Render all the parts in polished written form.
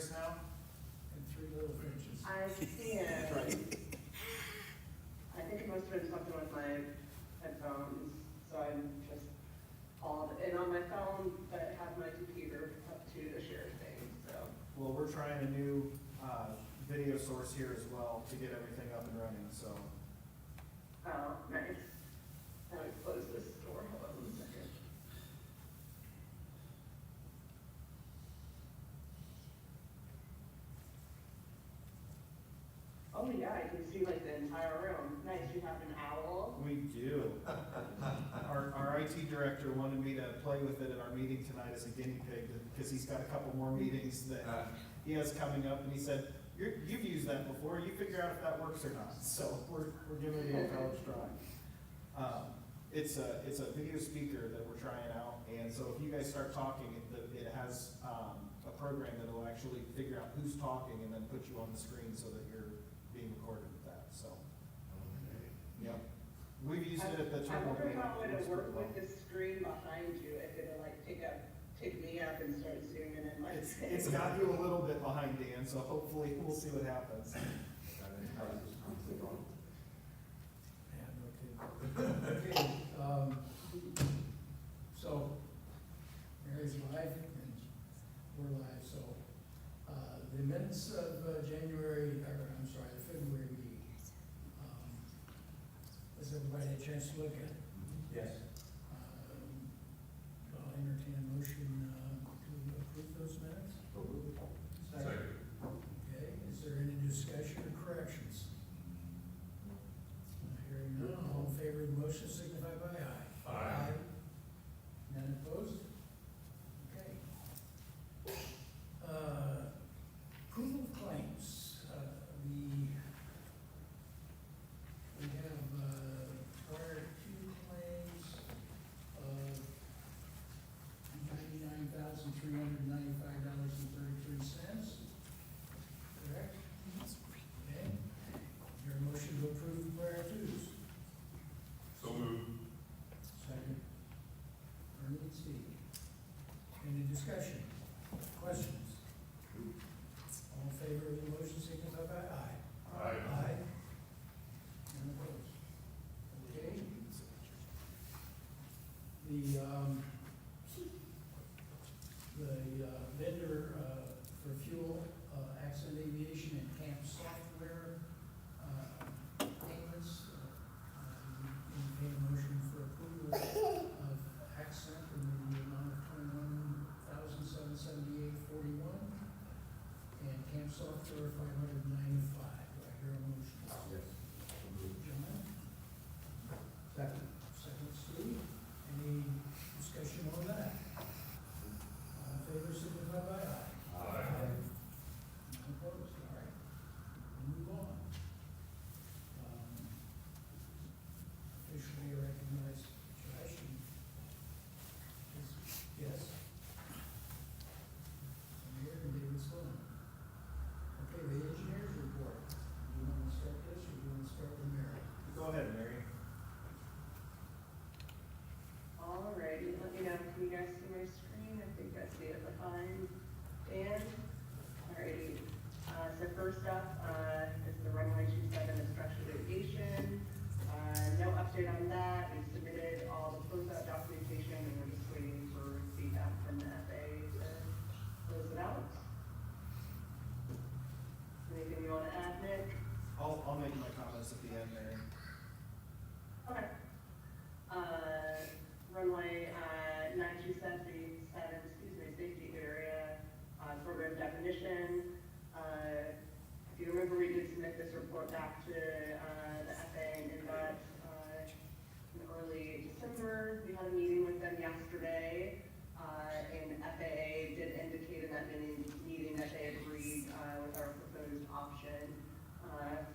us now? And 3 little finches. I can. I think it must have been something with my headphones, so I'm just all in on my phone, but have my computer up to the share thing, so. Well, we're trying a new, video source here as well to get everything up and running, so. Oh, nice. Now I close this door, hold on 1 second. Oh yeah, I can see like the entire room. Nice, you have an owl. We do. Our IT director wanted me to play with it at our meeting tonight as a guinea pig, because he's got a couple more meetings that he has coming up, and he said, you've used that before, you figure out if that works or not, so we're giving it a college try. It's a video speaker that we're trying out, and so if you guys start talking, it has, a program that will actually figure out who's talking and then put you on the screen so that you're being recorded with that, so. Yep. We've used it at the I terminal. wonder how it would work with the screen behind you, if it'll like pick me up and start zooming in like. It's got you a little bit behind, Dan, so hopefully we'll see what happens. Yeah, no kidding. Okay, so, Mary's live and we're live, so, the minutes of February meeting. Has everybody had a chance to look at it? Yes. I'll entertain a motion to approve those minutes. Second. Okay, is there any discussion or corrections? Hearing none, all in favor of the motion signify by aye. Aye. None opposed? Okay. Approval of claims, we have, prior to claims of $99,395.33, correct? Okay, your motion to approve the prior twos. So moved. Second. Ernie and Steve. Any discussion, questions? All in favor of the motion signify by aye. Aye. None opposed. Okay. The vendor, for fuel, Accent Aviation and Camp Software, payments, entertain a motion for approval of Accent in the amount of $21,778.41, and Camp Software, $595. Do I hear a motion? Yes. John? Second. Second, Steve. Any discussion on that? All in favor, signify by aye. Aye. None opposed, all right. We'll move on. Officially recognize Josh and yes. I'm here and David Sloan. Okay, the engineers report. Do you want to start this or do you want to start with Mary? Go ahead, Mary. Alrighty, let me know, can you guys see my screen? I think I see it behind Dan. Alrighty, so first up, is the runway 27 and structured aviation. No update on that, we submitted all the closeout documentation and we're just waiting for feedback from the FAA to close it out. Anything you wanna add, Nick? I'll make my comments at the end, Mary. Okay. Runway, 9277, safety area, program definition. If you remember, we did submit this report back to, the FAA and NDOT, in early December. We had a meeting with them yesterday, and FAA did indicate in that meeting that they agreed, with our proposed option,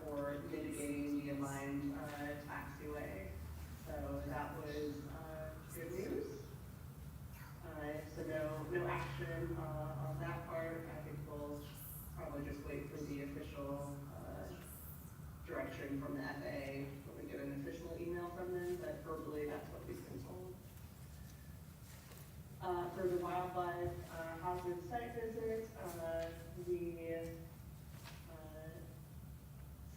for mitigating the aligned, taxiway. So that was, good news. So no action, on that part. I think we'll probably just wait for the official, direction from the FAA when we get an official email from them, but verbally, that's what we've been told. For the wildlife hazard site visit, we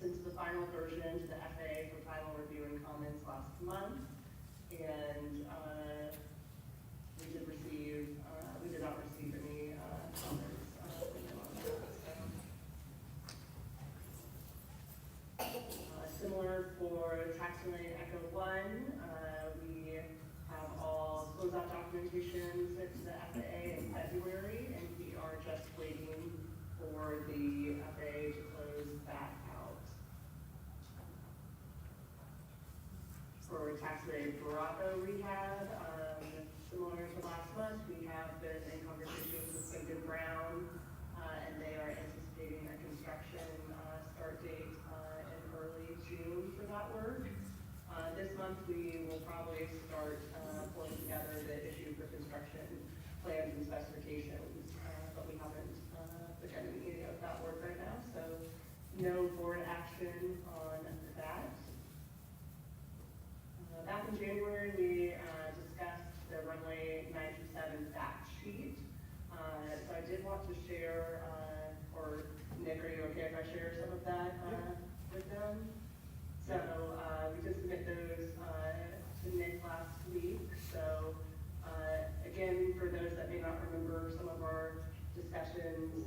sent the final version to the FAA for final review and comments last month, and we did receive, we did not receive any comments from them on that. So, similar for taxiway Echo 1, we have all closeout documentation sent to the FAA in February, and we are just waiting for the FAA to close that out. For taxiway Bravo rehab, similar to last month, we have been in conversations with Quentin Brown, and they are anticipating a construction start date in early June for that work. This month, we will probably start pulling together the issue for construction plans and specifications, but we haven't begun any of that work right now, so no board action on that. Back in January, we discussed the runway 927 fact sheet. So I did want to share, or Nick, are you okay if I share some of that with them? So we did submit those to Nick last week. So again, for those that may not remember some of our discussions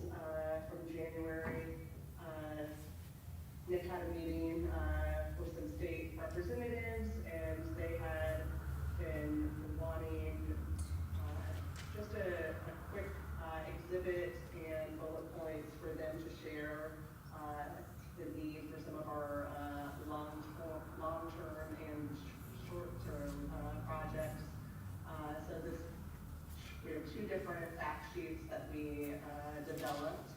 from January, Nick had a meeting with some state representatives, and they had been wanting just a quick exhibit and bullet points for them to share the need for some of our long-term and short-term projects. So we have two different fact sheets that we developed.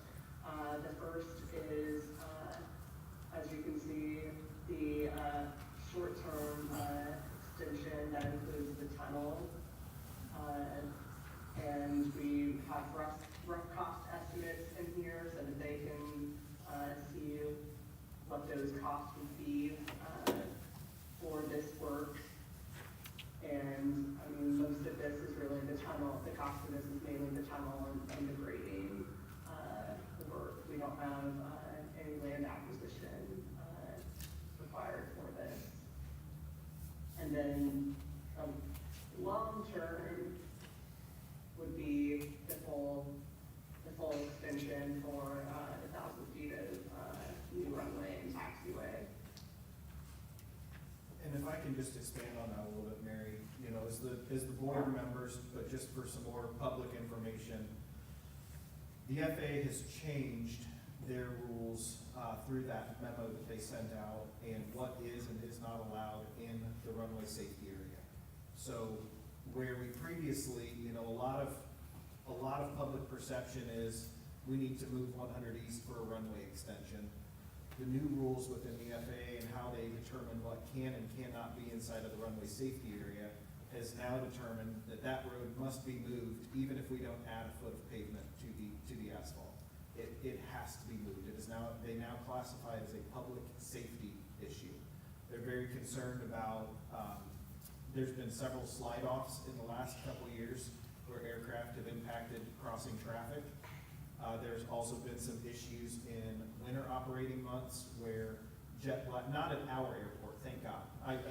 The first is, as you can see, the short-term extension that includes the tunnel. And we have rough cost estimates in here so that they can see what those costs would be for this work. And I mean, most of this is really the tunnel. The cost of this is mainly the tunnel and the grading work. We don't have any land acquisition required for this. And then long term would be the full extension for 1,000 feet of new runway and taxiway. And if I can just expand on that a little bit, Mary, you know, as the board members, but just for some more public information, the FAA has changed their rules through that memo that they sent out and what is and is not allowed in the runway safety area. So where we previously, you know, a lot of public perception is we need to move 100 east for a runway extension. The new rules within the FAA and how they determine what can and cannot be inside of the runway safety area has now determined that that road must be moved even if we don't add a foot of pavement to the asphalt. It has to be moved. It is now, they now classify it as a public safety issue. They're very concerned about, there's been several slide-offs in the last couple of years where aircraft have impacted crossing traffic. There's also been some issues in winter operating months where not at our airport, thank God.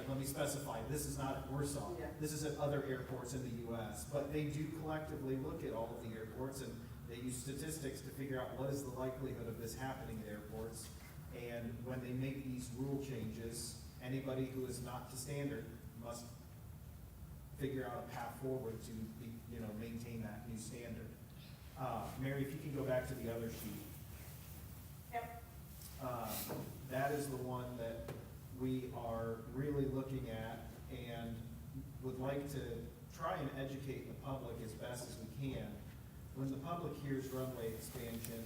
Let me specify, this is not at Warsaw. Yeah. This is at other airports in the US, but they do collectively look at all of the airports and they use statistics to figure out what is the likelihood of this happening at airports. And when they make these rule changes, anybody who is not to standard must figure out a path forward to maintain that new standard. Mary, if you can go back to the other sheet. Yep. That is the one that we are really looking at and would like to try and educate the public as best as we can. When the public hears runway expansion,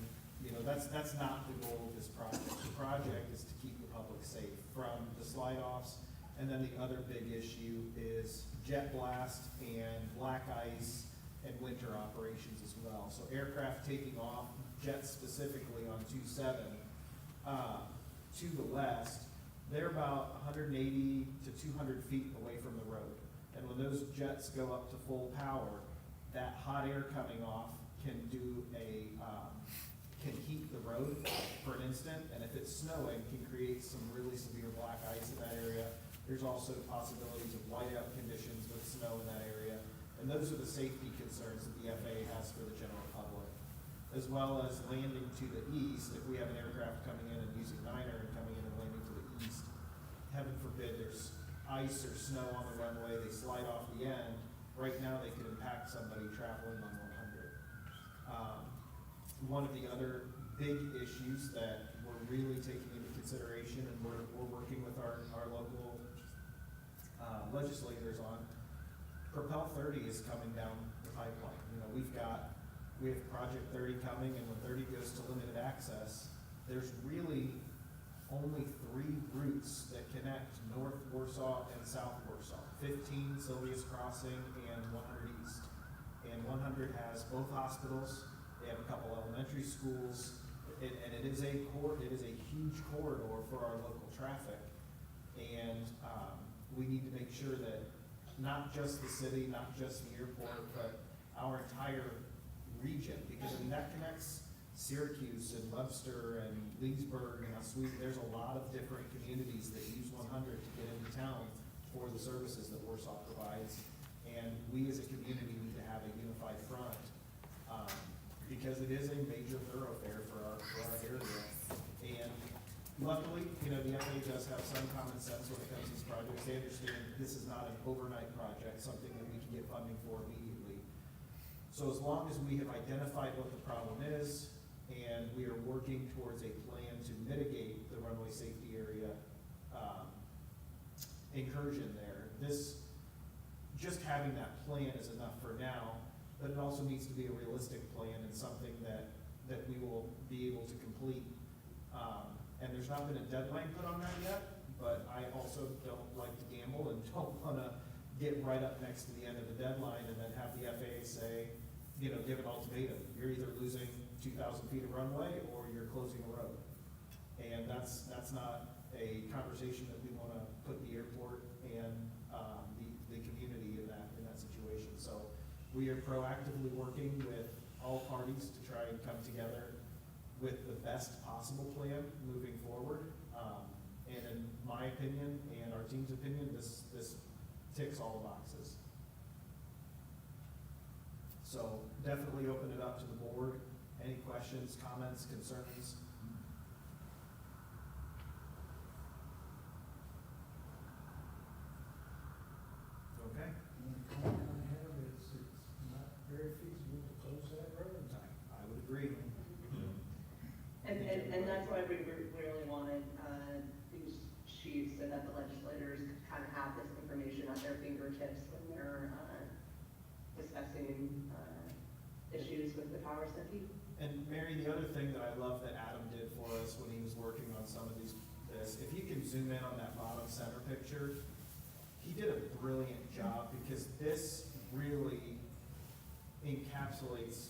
that's not the goal of this project. The project is to keep the public safe from the slide-offs, and then the other big issue is jet blast and black ice and winter operations as well. So aircraft taking off, jets specifically on 27 to the west, they're about 180 to 200 feet away from the road. And when those jets go up to full power, that high hot air coming off can do can heat the road for an instant, and if it's snowing, can create some really severe black ice in that area. There's also possibilities of whiteout conditions with snow in that area, and those are the safety concerns that the FAA has for the general public. As well as landing to the east, if we have an aircraft coming in and using Niner and coming in and landing to the east, heaven forbid there's ice or snow on the runway, they slide off the end, right now they could impact somebody traveling on 100. One of the other big issues that we're really taking into consideration, and we're working with our local legislators on, Propel 30 is coming down the pipeline. You know, we have Project 30 coming, and when 30 goes to limited access, there's really only 3 routes that connect North Warsaw and South Warsaw, 15 Sylvia's Crossing and 100 East. And 100 has both hospitals, they have a couple elementary schools, and it is a huge corridor for our local traffic. And we need to make sure that not just the city, not just the airport, but our entire region, because I mean, that connects Syracuse and Webster and Leesburg and Oswego. There's a lot of different communities that use 100 to get into town for the services that Warsaw provides. And we as a community need to have a unified front, because it is a major thoroughfare for our area. And luckily, you know, the FAA does have some common sense when it comes to these projects. They understand this is not an overnight project, something that we can get funding for immediately. So as long as we have identified what the problem is, and we are working towards a plan to mitigate the runway safety area incursion there, just having that plan is enough for now, but it also needs to be a realistic plan and something that we will be able to complete. And there's not been a deadline put on that yet, but I also don't like to gamble and don't wanna get right up next to the end of the deadline and then have the FAA say, you know, give an ultimatum. You're either losing 2,000 feet of runway or you're closing a road. And that's not a conversation that we wanna put the airport and the community in that situation. So we are proactively working with all parties to try and come together with the best possible plan moving forward. And in my opinion and our team's opinion, this ticks all the boxes. So definitely open it up to the board. Any questions, comments, concerns? Okay. The only comment I have is it's not very feasible to close that road. I would agree. And that's why we really wanted, these chiefs and that the legislators kind of have this information at their fingertips when they're, discussing, issues with the powers that be. And Mary, the other thing that I love that Adam did for us when he was working on some of this, if you can zoom in on that bottom center picture, he did a brilliant job, because this really encapsulates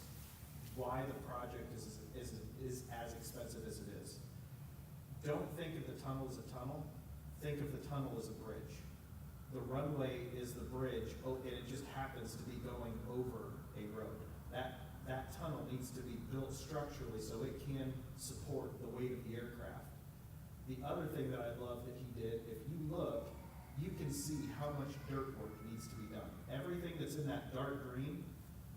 why the project is as expensive as it is. Don't think of the tunnel as a tunnel, think of the tunnel as a bridge. The runway is the bridge, and it just happens to be going over a road. That tunnel needs to be built structurally so it can support the weight of the aircraft. The other thing that I love that he did, if you look, you can see how much dirt work needs to be done. Everything that's in that dark green,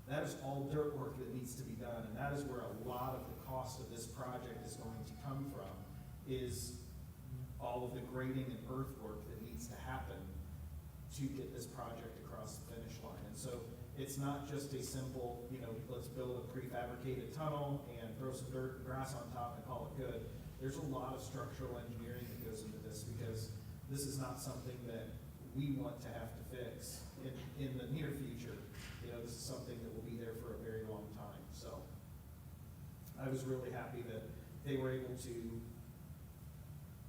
that is all dirt work that needs to be done, and that is where a lot of the cost of this project is going to come from, is all of the grading and earthwork that needs to happen to get this project across the finish line. And so it's not just a simple, you know, let's build a prefabricated tunnel and throw some dirt and grass on top and call it good. There's a lot of structural engineering that goes into this, because this is not something that we want to have to fix in the near future. You know, this is something that will be there for a very long time. So I was really happy that they were able to,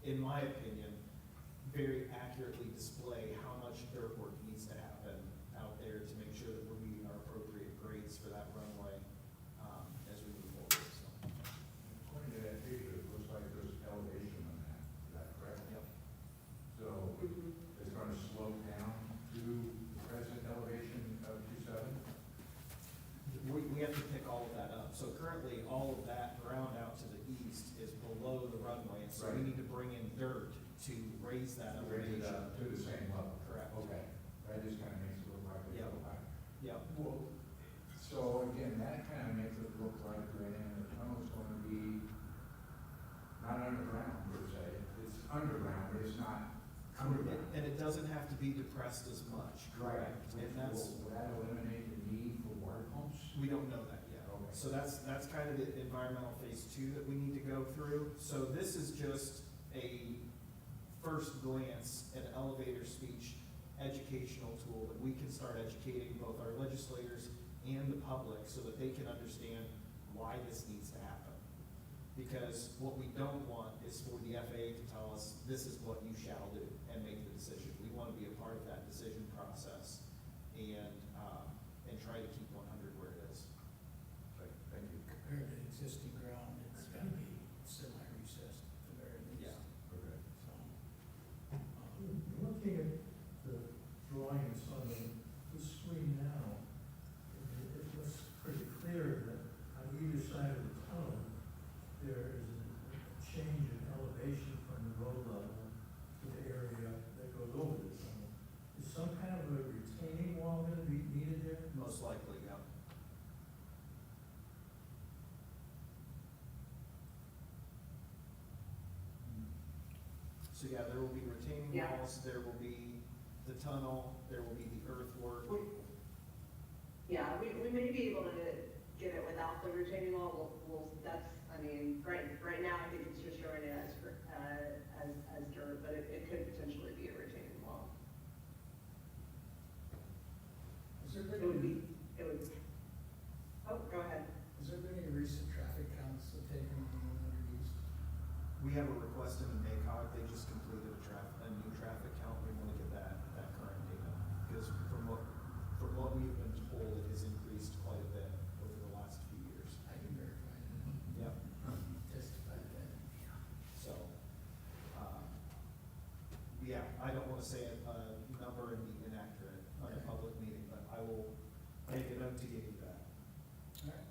in my opinion, very accurately display how much dirt work needs to happen out there to make sure that we're meeting our appropriate grades for that runway as we move forward. So, According to that picture, it looks like there's elevation on that, is that correct? yep. So it's gonna slope down to the present elevation of 27? The we have to pick all of that up. So currently, all of that ground out to the east is below the runway, and so we Right. need to bring in dirt to raise that Raise it elevation. up to the same level. Correct. Okay, that just kind of makes it look like a Yep. little high. Yep. Well, so again, that kind of makes it look like the tunnel's going to be not underground per se. It's underground, it's not underground. And it doesn't have to be depressed as much, correct? And that's, Will that eliminate the need for water pumps? we don't know that yet. Okay. So that's kind of the environmental phase 2 that we need to go through. So this is just a first glance at elevator speech educational tool that we can start educating both our legislators and the public so that they can understand why this needs to happen. Because what we don't want is for the FAA to tell us, this is what you shall do, and make the decision. We want to be a part of that decision process and try to keep 100 where it is. Okay, thank you. Compared to existing ground, it's gonna be semi-recessed at the very least. Yeah. Okay. So, Looking at the drawings on the screen now, it looks pretty clear that on either side of the tunnel, there is a change in elevation from the road level to the area that goes over the tunnel. Is some kind of a retaining wall gonna be needed there? Most likely, yeah. So yeah, there will be retaining Yeah. walls, there will be the tunnel, there will be the earthwork. Yeah, we may be able to get it without the retaining wall, that's, I mean, right now, I think it's just showing it as dirt, but it could potentially be a retaining wall. Has there It would been, be, oh, go ahead. has there been any recent traffic counts taken on 100 East? We have a request in the NACOG, they just completed a new traffic count, we wanna get that current data. Because from what we've been told, it has increased quite a bit over the last few years. I can verify that, Yep. testify to that. So, yeah, I don't wanna say a number and be inaccurate on a public meeting, but I will make a note to give you that. All right.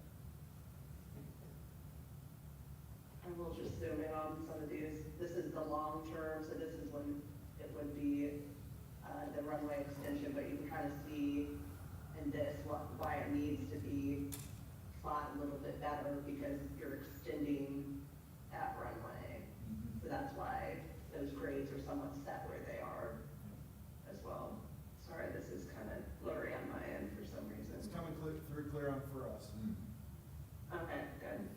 I will just zoom in on some of these. This is the long term, so this is when it would be, the runway extension, but you can kind of see in this why it needs to be plotted a little bit better because you're extending that runway. So that's why those grades are somewhat set where they are as well. Sorry, this is kind of blurry on my end for some reason. It's coming through clear on for us. Okay, good.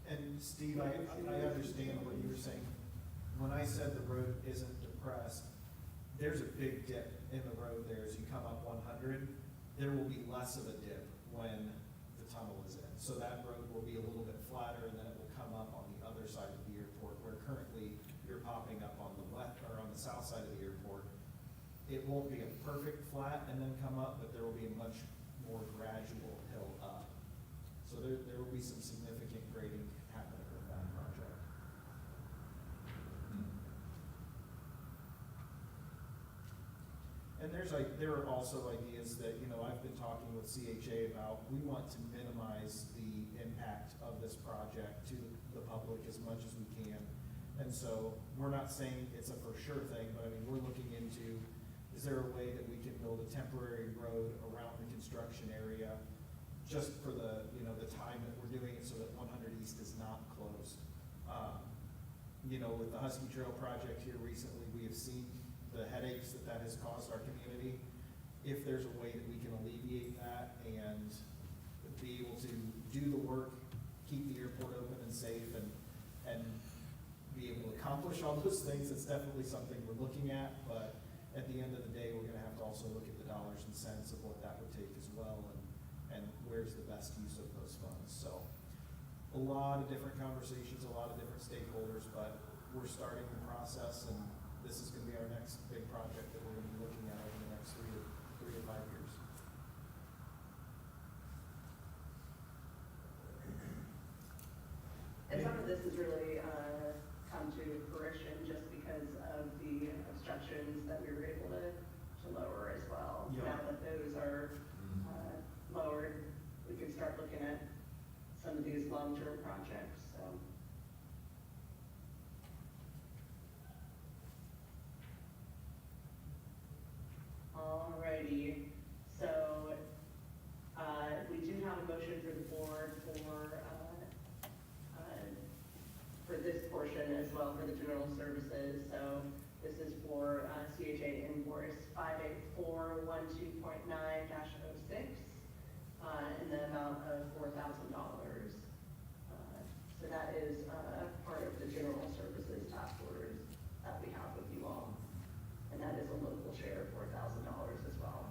And Steve, I understand what you were saying. When I said the road isn't depressed, there's a big dip in the road there as you come up 100. There will be less of a dip when the tunnel is in. So that road will be a little bit flatter and then it will come up on the other side of the airport where currently you're popping up on the west or on the south side of the airport. It won't be a perfect flat and then come up, but there will be a much more gradual hill up. So there will be some significant grading happening with that project. And there are also ideas that, I've been talking with CHA about, we want to minimize the impact of this project to the public as much as we can. And so, we're not saying it's a for sure thing, but I mean, we're looking into, is there a way that we can build a temporary road around the construction area just for the time that we're doing it so that 100 East is not closed? With the Husky Trail project here recently, we have seen the headaches that has caused our community. If there's a way that we can alleviate that and be able to do the work, keep the airport open and safe and be able to accomplish all those things, it's definitely something we're looking at, but at the end of the day, we're gonna have to also look at the dollars and cents of what that would take as well and where's the best use of those funds. So a lot of different conversations, a lot of different stakeholders, but we're starting the process and this is gonna be our next big project that we're gonna be looking at over the next 3 to 5 years. And some of this has really come to fruition just because of the obstructions that we were able to lower as long-term projects, so. Alrighty, so, we do have a motion for the board for this portion as well for the general services. So this is for CHA invoice 58412.9-06 in the amount of $4,000. So that is part of the general services task orders that we have with you all. And that is a local share of $4,000 as well.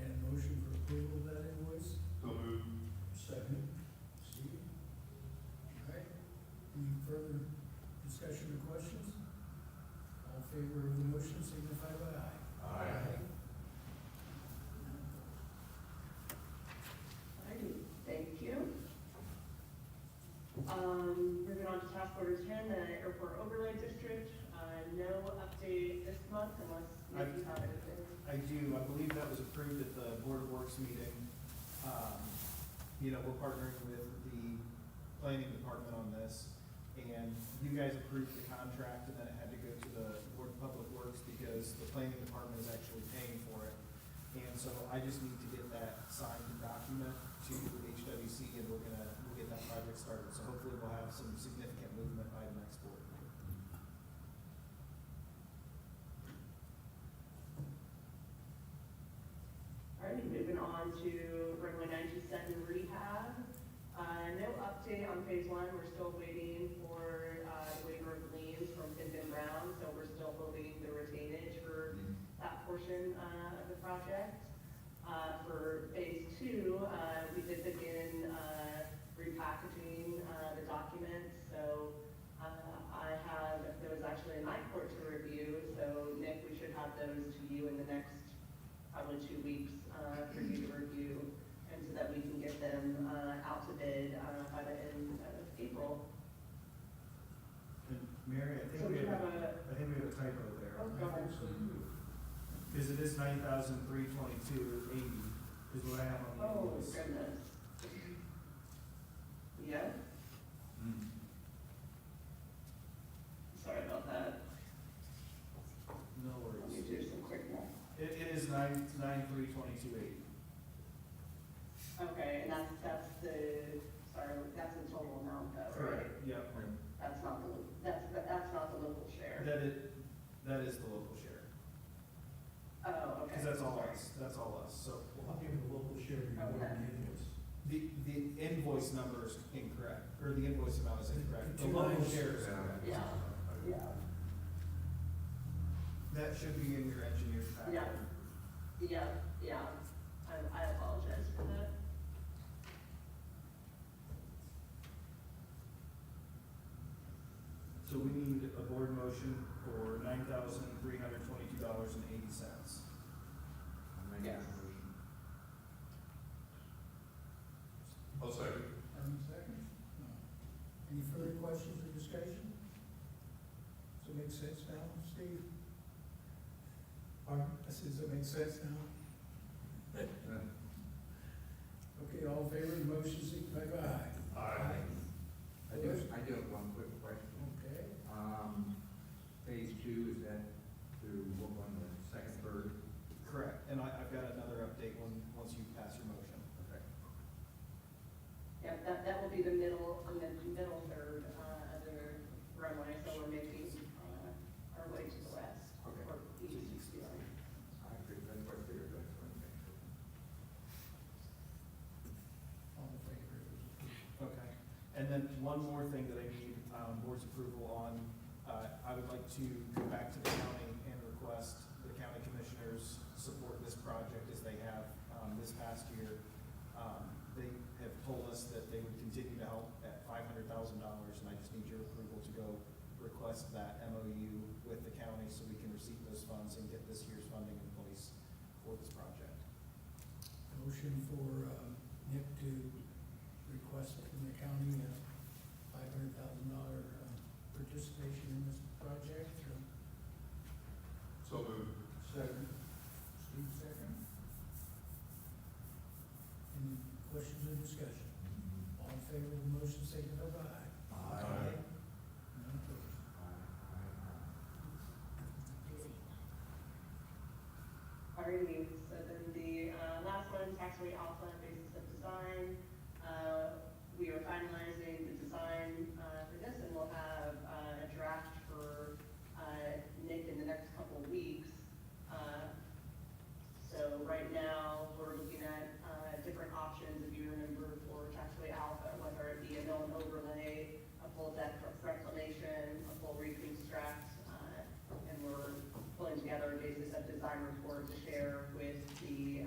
Entertain a motion for approval of that invoice. So moved. Second. Steve? All right, any further discussion or questions? All in favor of the motion signify by aye. Aye. Alrighty, thank you. Moving on to task order 10, the airport overlay district. No update this month unless you have anything. I do, I believe that was approved at the Board of Works meeting. We're partnering with the planning department on this, and you guys approved the contract, and then it had to go to the Board of Public Works because the planning department is actually paying for it. And so I just need to get that signed document to HWC, and we'll get that project started. So hopefully we'll have some significant movement by the next board meeting. Alrighty, moving on to runway 97 rehab. No update on phase 1. We're still waiting for waiver of liens from Pittman Brown, so we're still holding the retainage for that portion of the project. For phase 2, we did begin repackaging the documents. So there was actually a night court to review. So Nick, we should have those to you in the next probably 2 weeks for you to review, and so that we can get them out to bid by the end of April. And Mary, I So think we we have have a typo there. Oh, go ahead. Because it is 9,322.80 is what I have on the Oh, invoice. goodness. Yeah, sorry about that. No Let me worries. do some quick math. It is 9,322.80. Okay, and that's the total amount though, right? Yep. That's not the local share. That is the local share. Oh, okay. Because that's all Sorry. us, that's all us. So I'll give the local share before Okay. the invoice. the invoice number is incorrect, or the invoice amount is incorrect. The Two local lines. share is correct. Yeah, yeah, That should be in your engineer's packet. yeah. I apologize for that. So we need a board motion for $9,322.80. I'll make that Yes. motion. I'll second. Any seconds? No. Any further questions or discussion? Does it make sense now, Steve? Pardon? I said, does it make sense now? Okay, all in favor of the motion, signify by aye. Aye. I do have one quick question. Okay, Phase 2, is that to work on the second bird? Correct, and I've got another update once you pass your motion. Okay. Yeah, that will be the middle third of the runway, so we're making our way to the west. Okay. Or east, excuse me. I figured, that's what I figured, that's what I think. all in favor of this? Okay, and then one more thing that I need board's approval on. I would like to go back to the county and request the county commissioners support this project as they have this past year. They have told us that they would continue to help at $500,000, and I just need your approval to go request that MOU with the county so we can receive those funds and get this year's funding in place for this project. Motion for Nick to request from the county $500,000 participation in this project. So moved. Second. Steve, second. Any questions or discussion? All in favor of the motion, signify by aye. Aye. None opposed. Alrighty, so then the, last one, taxway alpha basis of design. We are finalizing the design, for this, and we'll have, a draft for, Nick in the next couple of weeks. So right now, we're looking at, different options, if you remember, for taxway alpha, whether it be a mill and overlay, a full deck reclamation, a full reconstruct, and we're pulling together a basis of design report to share with the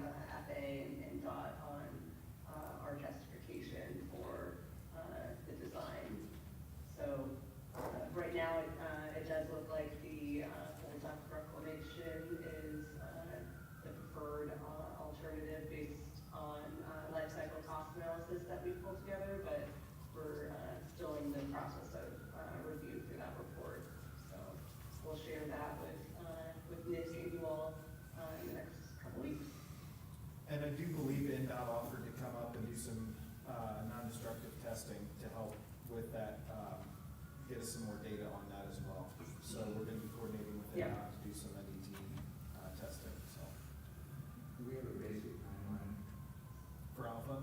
FA and DOT on our justification for the design. So right now, it does look like the full deck reclamation is the preferred alternative based on life cycle cost analysis that we pulled together, but we're still in the process of review through that report. So we'll share that with Nick and you all in the next couple weeks. And I do believe NDOT offered to come up and do some, non-destructive testing to help with that, get us some more data on that as well. So we're gonna be coordinating with Yeah. NDOT to do some NDT, testing, so. Do we have a basic timeline? For Alpha,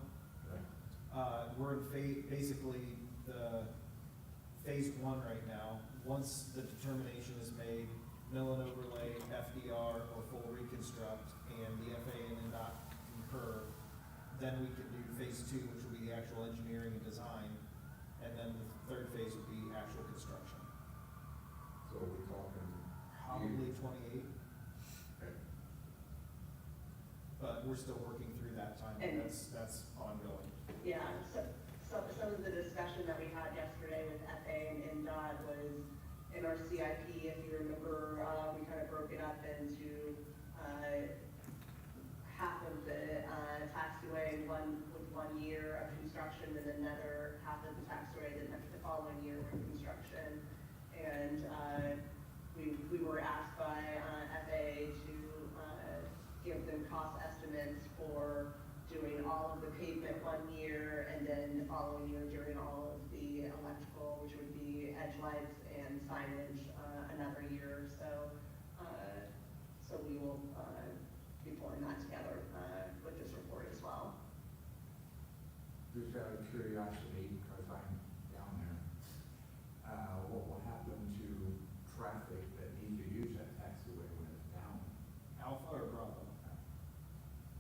Right. we're in basically the phase one right now. Once the determination is made, mill and overlay, FDR, or full reconstruct, and the FA and NDOT concur, then we can do phase two, which will be the actual engineering and design, and then the third phase would be actual construction. So we're talking. Probably 28, Okay. but we're still working through that time, And- that's ongoing. Yeah, so some of the discussion that we had yesterday with FA and NDOT was in our CIP, if you remember, we kind of broke it up into, half of the, taxiway, with 1 year of construction, and another half of the taxiway the following year of construction. And, we were asked by, FA to, give them cost estimates for doing all of the pavement 1 year, and then the following year doing all of the electrical, which would be edge lights and signage, another year. So we will, be pulling that together, with this report as well. Just out of curiosity, because I'm down there, what will happen to traffic that needs to use that taxiway when it's down? Alpha or Bravo?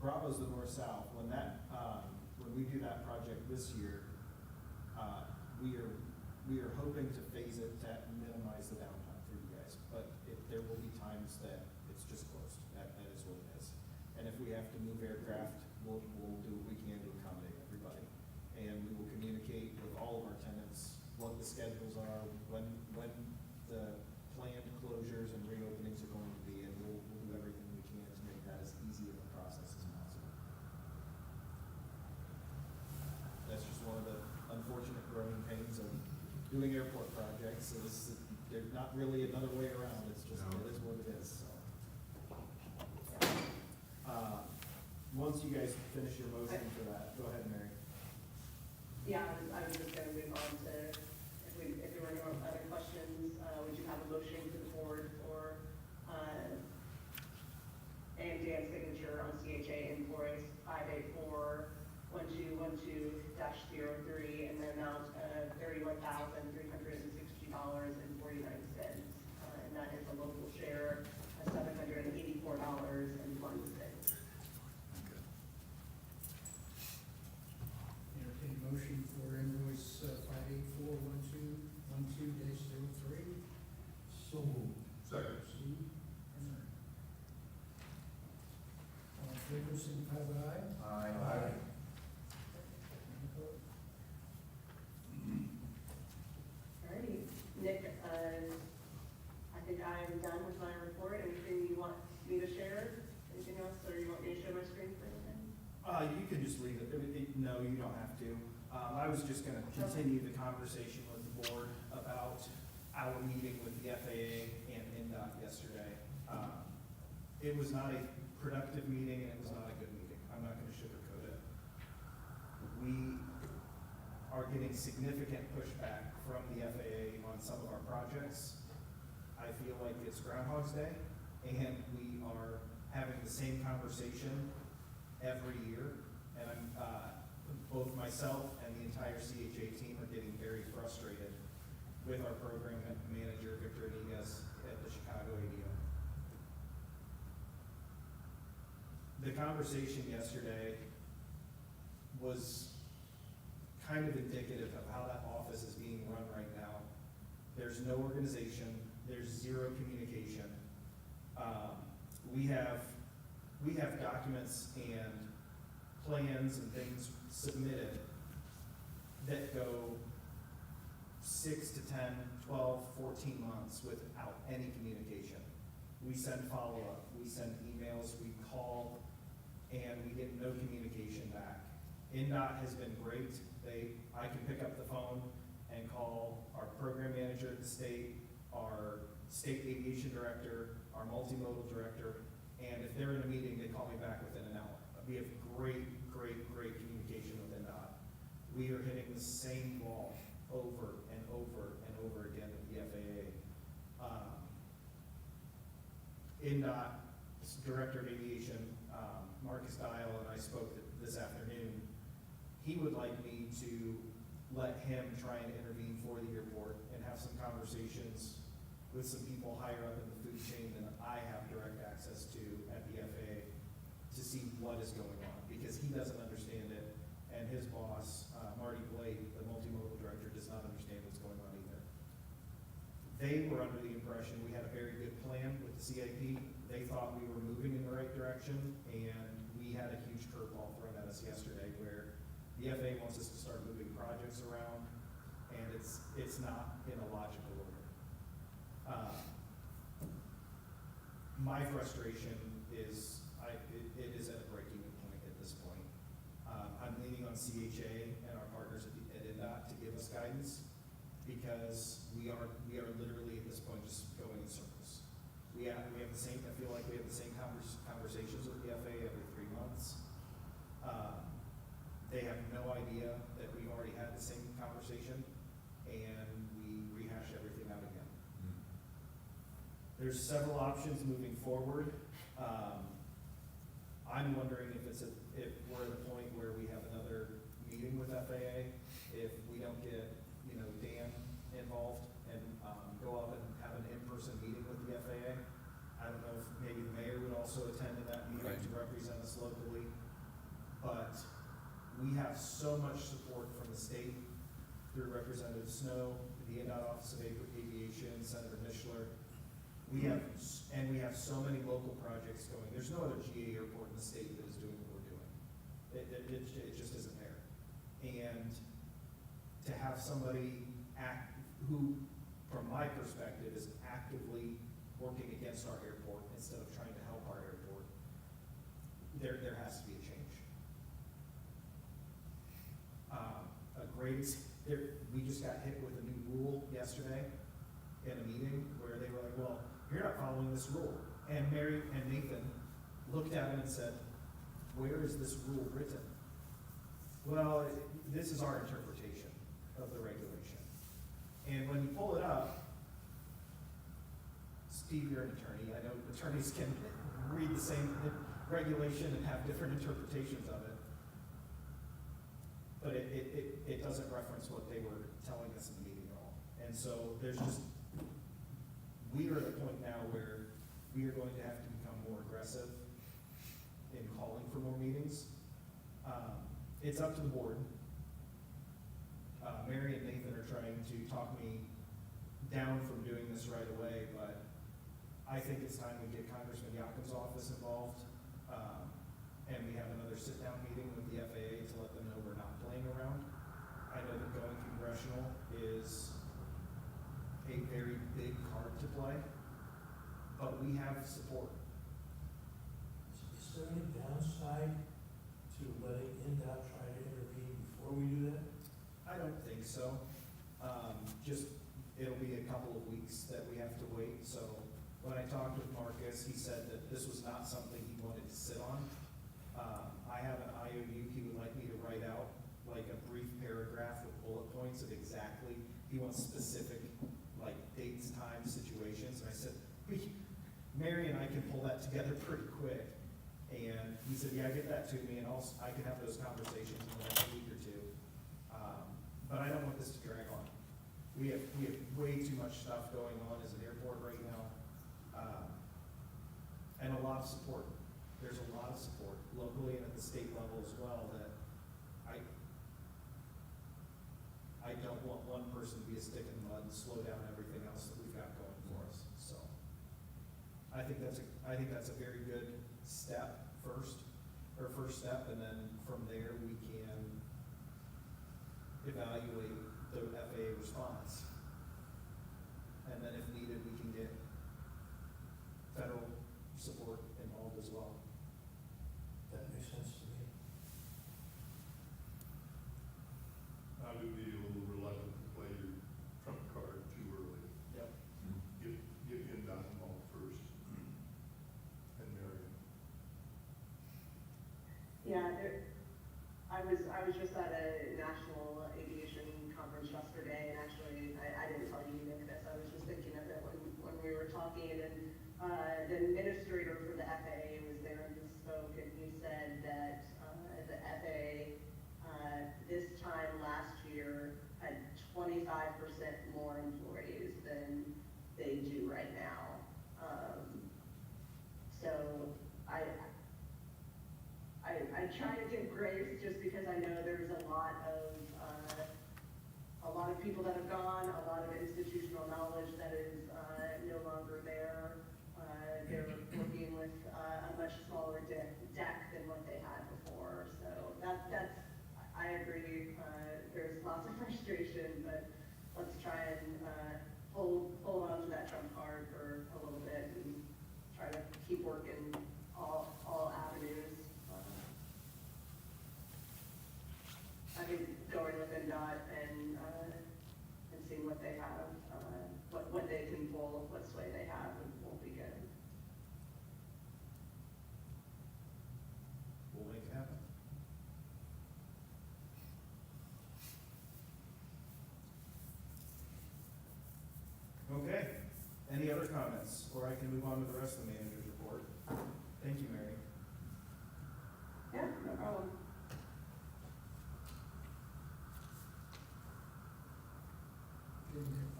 Bravo's the north-south. When that, when we do that project this year, we are hoping to phase it to minimize the downtime for you guys. But there will be times that it's just closed. That is what it is. And if we have to move aircraft, we'll do what we can to accommodate everybody. And we will communicate with all of our tenants what the schedules are, when the planned closures and reopenings are going to be, and we'll do everything we can to make that as easy of a process as possible. That's just one of the unfortunate growing pains of doing airport projects, is that there's not really another way around, it's just, No. it is what it is, so. Once you guys finish your motion for that, go ahead, Mary. Yeah, I was just gonna move on to, if there were no other questions, would you have a motion to the board for, and Dan's signature on CHA invoice 584-1212-03 in the amount of $31,360.49. And that is a local share of $784.01. Entertain a motion for invoice 584-1212-03. So moved. Second. Steve? All in favor, signify by aye. Aye. Any opposed? Alrighty, Nick, I think I'm done with my report. Anything you want me to share? Anything else, or you want me to share my screen for anything? You can just leave it. No, you don't have to. I was just gonna continue the conversation with the board about our meeting with the FAA and NDOT yesterday. It was not a productive meeting, and it was not a good meeting. I'm not gonna sugarcoat it. we are getting significant pushback from the FAA on some of our projects. I feel like it's Groundhog's Day, and we are having the same conversation every year. And both myself and the entire CHA team are getting very frustrated with our program manager, Victor Iniguez, at the Chicago ADO. The conversation yesterday was kind of indicative of how that office is being run right now. There's no organization, there's zero communication. We have documents and plans and things submitted that go 6 to 10, 12, 14 months without any communication. We send follow-up, we send emails, we call, and we get no communication back. NDOT has been great. I can pick up the phone and call our program manager at the state, our state aviation director, our multimodal director, and if they're in a meeting, they call me back within an hour. We have great communication with NDOT. We are hitting the same wall over and over and over again with the FAA. NDOT's Director of Aviation, Marcus Dial, and I spoke this afternoon. He would like me to let him try and intervene for the airport and have some conversations with some people higher up in the food chain than I have direct access to at the FAA to see what is going on, because he doesn't understand it, and his boss, Marty Blake, the multimodal director, does not understand what's going on either. They were under the impression we had a very good plan with the CIP. They thought we were moving in the right direction, and we had a huge curveball thrown at us yesterday where the FAA wants us to start moving projects around, and it's not in a logical order. My frustration is, it is at a break-even point at this point. I'm leaning on CHA and our partners at NDOT to give us guidance, because we are literally at this point just going in circles. We have the same, I feel like we have the same conversations with the FAA every 3 months. They have no idea that we already had the same conversation, and we rehash everything out again. There's several options moving forward. I'm wondering if we're at a point where we have another meeting with FAA, if we don't get, Dan involved and go out and have an in-person meeting with the FAA. I don't know if maybe the mayor would also attend in that meeting to represent us locally, but we have so much support from the state through Representative Snow, the NDOT Office of Aviation, Senator Mishler. We have so many local projects going. There's no other GA airport in the state that is doing what we're doing. It just isn't there. And to have somebody who, from my perspective, is actively working against our airport instead of trying to help our airport, there has to be a change. We just got hit with a new rule yesterday in a meeting where they were like, well, you're not following this rule. And Mary and Nathan looked at him and said, where is this rule written? Well, this is our interpretation of the regulation. And when you pull it up, Steve, you're an attorney. I know attorneys can read the same regulation and have different interpretations of it. But it doesn't reference what they were telling us in the meeting at all. And so we are at a point now where we are going to have to become more aggressive in calling for more meetings. It's up to the board. Mary and Nathan are trying to talk me down from doing this right away, but I think it's time we get Congressman Yakin's office involved. And we have another sit-down meeting with the FAA to let them know we're not playing around. I know that going congressional is a very big card to play, but we have support. Is there any downside to letting NDOT try to intervene before we do that? I don't think so. It'll be a couple of weeks that we have to wait. So when I talked with Marcus, he said that this was not something he wanted to sit on. I have an IOU he would like me to write out, like like a brief paragraph with bullet points of exactly, he wants specific, like dates, times, situations, and I said, Mary and I can pull that together pretty quick. And he said, yeah, get that to me, and I can have those conversations in the next week or two. But I don't want this to drag on. We have way too much stuff going on as an airport right now. And a lot of support. There's a lot of support locally and at the state level as well that I don't want one person to be a stick in the mud and slow down everything else that we've got going for us, so. I think that's a very good first step, and then from there we can evaluate the FAA response. And then if needed, we can get federal support involved as well. That makes sense to me. I would be a little reluctant to play your trump card too early. Yep. Get him down the ball first. And marry him. Yeah, I was just at a national aviation conference yesterday, and actually, I didn't tell you this, I was just thinking of it when we were talking, and the administrator for the FAA was there and spoke, and he said that the FAA this time last year had 25% more employees than they do right now. So I try to give grace just because I know there's a lot of people that have gone, a lot of institutional knowledge that is no longer there. They're working with a much smaller deck than what they had before. So I agree. There's lots of frustration, but let's try and hold on to that trump card for a little bit and try to keep working all avenues. I think going with NDOT and seeing what they have, what they can pull, what sway they have will be good. We'll make it happen. Okay, any other comments, or I can move on to the rest of the manager's report? Thank you, Mary. Yeah, no problem.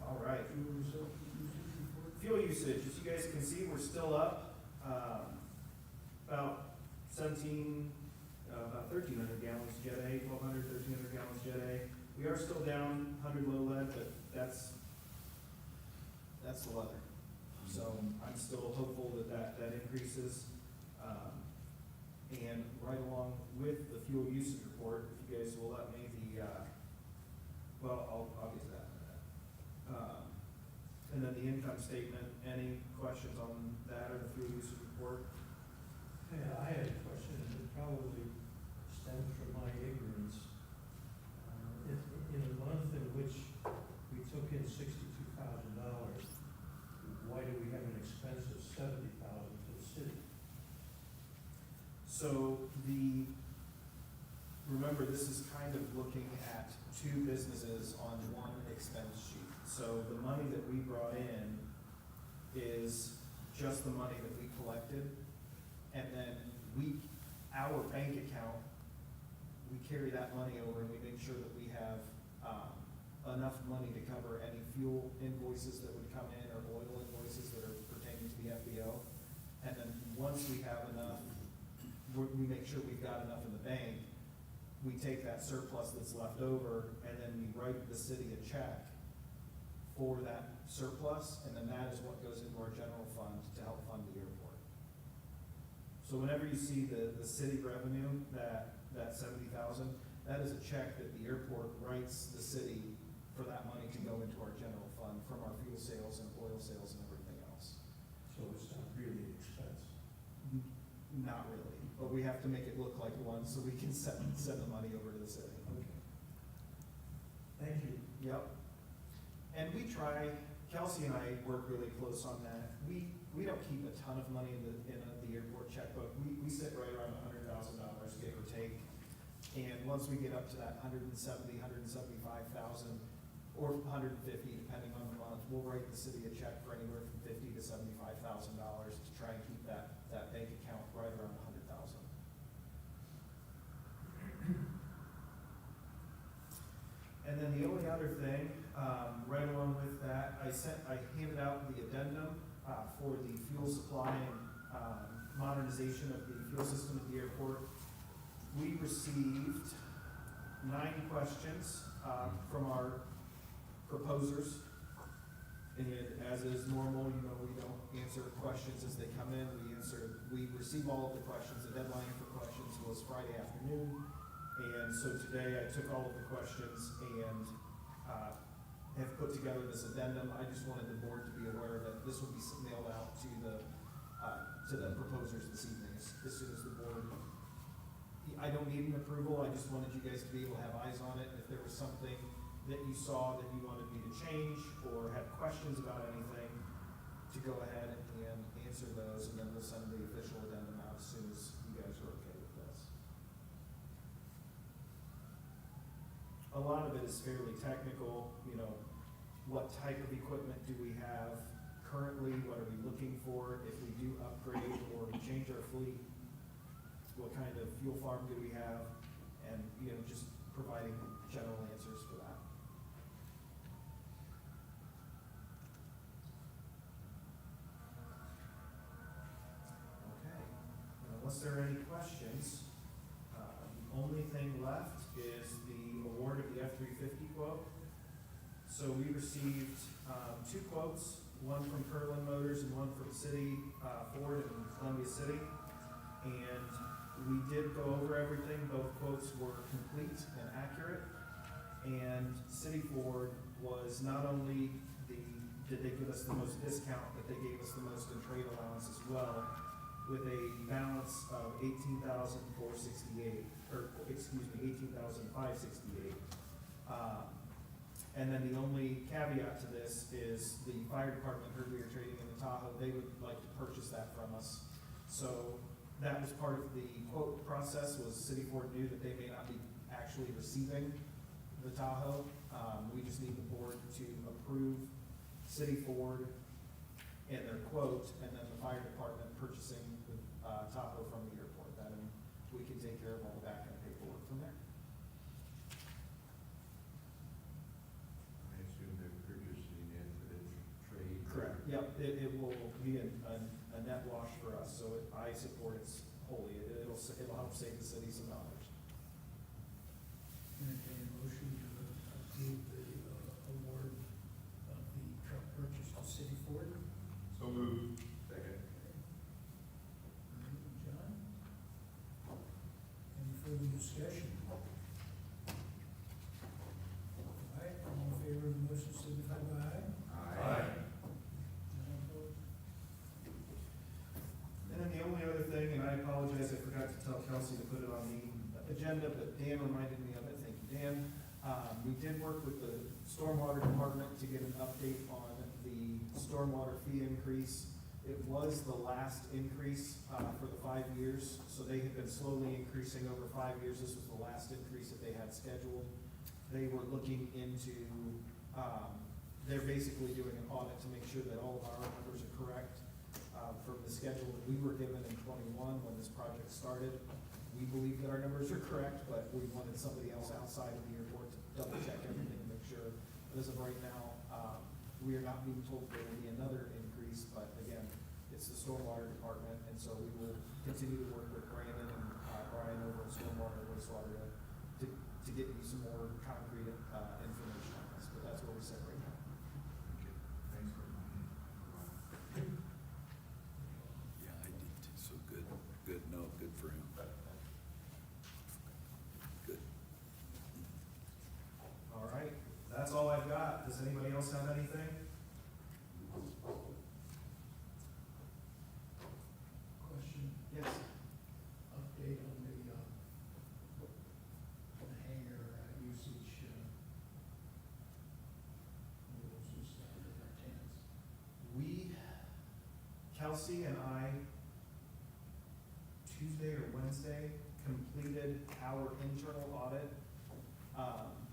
All right. Fuel Fuel usage report? usage, as you guys can see, we're still up, about 1,300 gallons Jet A, 1,200, 1,300 gallons Jet A. We are still down 100 low lead, but that's the weather. So I'm still hopeful that increases. And right along with the fuel usage report, if you guys will let me, I'll get to that in a minute. And then the income statement, any questions on that or the fuel usage report? Yeah, I had a question, and it probably stems from my ignorance. In a month in which we took in $62,000, why do we have an expense of $70,000 to the city? So remember, this is kind of looking at two businesses on one expense sheet. So the money that we brought in is just the money that we collected. And then our bank account, we carry that money over and we make sure that we have enough money to cover any fuel invoices that would come in or oil invoices that are pertaining to the FBO. And then once we have enough, we make sure we've got enough in the bank, we take that surplus that's left over and then we write the city a check for that surplus, and then that is what goes into our general fund to help fund the airport. So whenever you see the city revenue, that 70,000, that is a check that the airport writes the city for that money to go into our general fund from our fuel sales and oil sales and everything else. So it's not really an expense. Not really, but we have to make it look like one so we can send the money over to the city. Okay. Thank you. Yep. And we try, Kelsey and I work really close on that. We don't keep a ton of money in the airport checkbook. We sit right around $100,000, give or take. And once we get up to that 170, 175,000, or 150, depending on the month, we'll write the city a check for anywhere from $50,000 to $75,000 to try and keep that bank account right around 100,000. And then the only other thing, right along with that, I handed out the addendum for the fuel supply and modernization of the fuel system at the airport. We received 9 questions from our proposers. And as is normal, we don't answer questions as they come in. We receive all of the questions. The deadline for questions was Friday afternoon. And so today I took all of the questions and have put together this addendum. I just wanted the board to be aware that this will be mailed out to the proposers this evening as soon as the board. I don't need an approval. I just wanted you guys to be able to have eyes on it. If there was something that you saw that you wanted me to change or had questions about anything, to go ahead and answer those, and then we'll send the official addendum out as soon as you guys are okay with this. A lot of it is fairly technical, what type of equipment do we have currently, what are we looking for, if we do upgrade or change our fleet, what kind of fuel farm do we have, and, just providing general answers for that. Okay, unless there are any questions, the only thing left is the award of the F-350 quote. So we received 2 quotes, one from Kirtland Motors and one from City Ford in Columbia City. And we did go over everything. Both quotes were complete and accurate. And City Ford was not only did they give us the most discount, but they gave us the most in trade allowance as well, with a balance of $18,468, or excuse me, $18,568. And then the only caveat to this is the fire department heard we were trading in the Tahoe. They would like to purchase that from us. So that was part of the quote process, was City Ford knew that they may not be actually receiving the Tahoe. We just need the board to approve City Ford and their quote, and then the fire department purchasing the Tahoe from the airport. Then we can take care of all the back end paperwork from there. I assume they're purchasing it for the trade. Correct. Yep, it will be a net wash for us, so I support it wholly. It'll help save the city some dollars. Entertain a motion to approve the award of the truck purchase to City Ford. So moved. Second. John? Any further discussion? All right, all in favor of the motion, signify by aye. Aye. None opposed? And then the only other thing, and I apologize, I forgot to tell Kelsey to put it on the agenda, but Dan reminded me of it. Thank you, Dan. We did work with the stormwater department to get an update on the stormwater fee increase. It was the last increase for the 5 years, so they had been slowly increasing over 5 years. This was the last increase that they had scheduled. They were looking into, they're basically doing an audit to make sure that all of our numbers are correct from the schedule that we were given in '21 when this project started. We believe that our numbers are correct, but we wanted somebody else outside of the airport to double check everything and make sure. But as of right now, we are not being told there will be another increase, but again, it's the stormwater department, and so we will continue to work with Brandon and Brian over at stormwater and wastewater to get you some more concrete information on this, but that's where we sit right now. Thanks for reminding me. Yeah, I did too, so good, good for him. Good. All right, that's all I've got. Does anybody else have anything? Question, Yes. update on the hangar usage, rules and stuff with our tenants. Kelsey and I, Tuesday or Wednesday, completed our internal audit.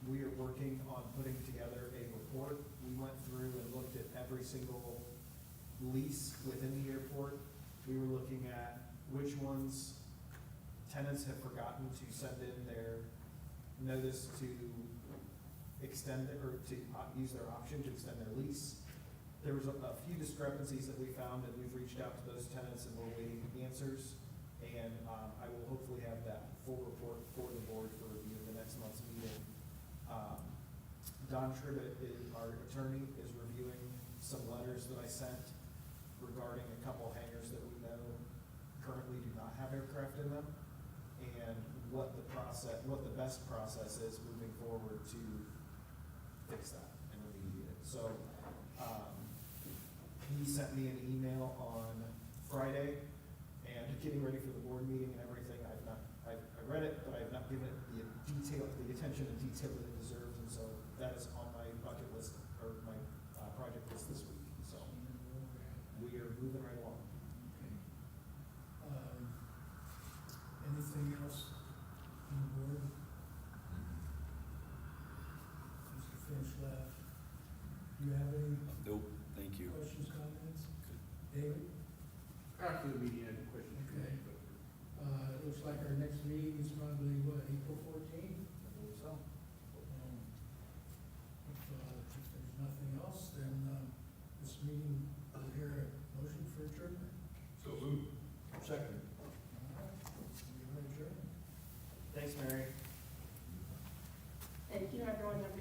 We are working on putting together a report. We went through and looked at every single lease within the airport. We were looking at which ones tenants have forgotten to send in their notice to extend, or to use their option to extend their lease. There was a few discrepancies that we found, and we've reached out to those tenants and we're waiting answers. And I will hopefully have that full report for the board for review at the next month's meeting. Don Tribbett, our attorney, is reviewing some letters that I sent regarding a couple hangars that we know currently do not have aircraft in them, and what the best process is moving forward to fix that and remediate it. So, he sent me an email on Friday, and getting ready for the board meeting and everything, I read it, but I have not given it the attention and detail that it deserves, and so that is on my bucket list, or my project list this week, so we are moving right along. Anything else on the board? Mr. Finch left. Do you have any Nope, thank you. questions, comments? David? After the meeting, I have a question. Okay. It looks like our next meeting is probably, what, April 14th? I believe so. If there's nothing else, then this meeting will hear a motion for adjournment. So moved. Second. All right, we are adjourned. Thanks, Mary. Thank you, everyone. Have a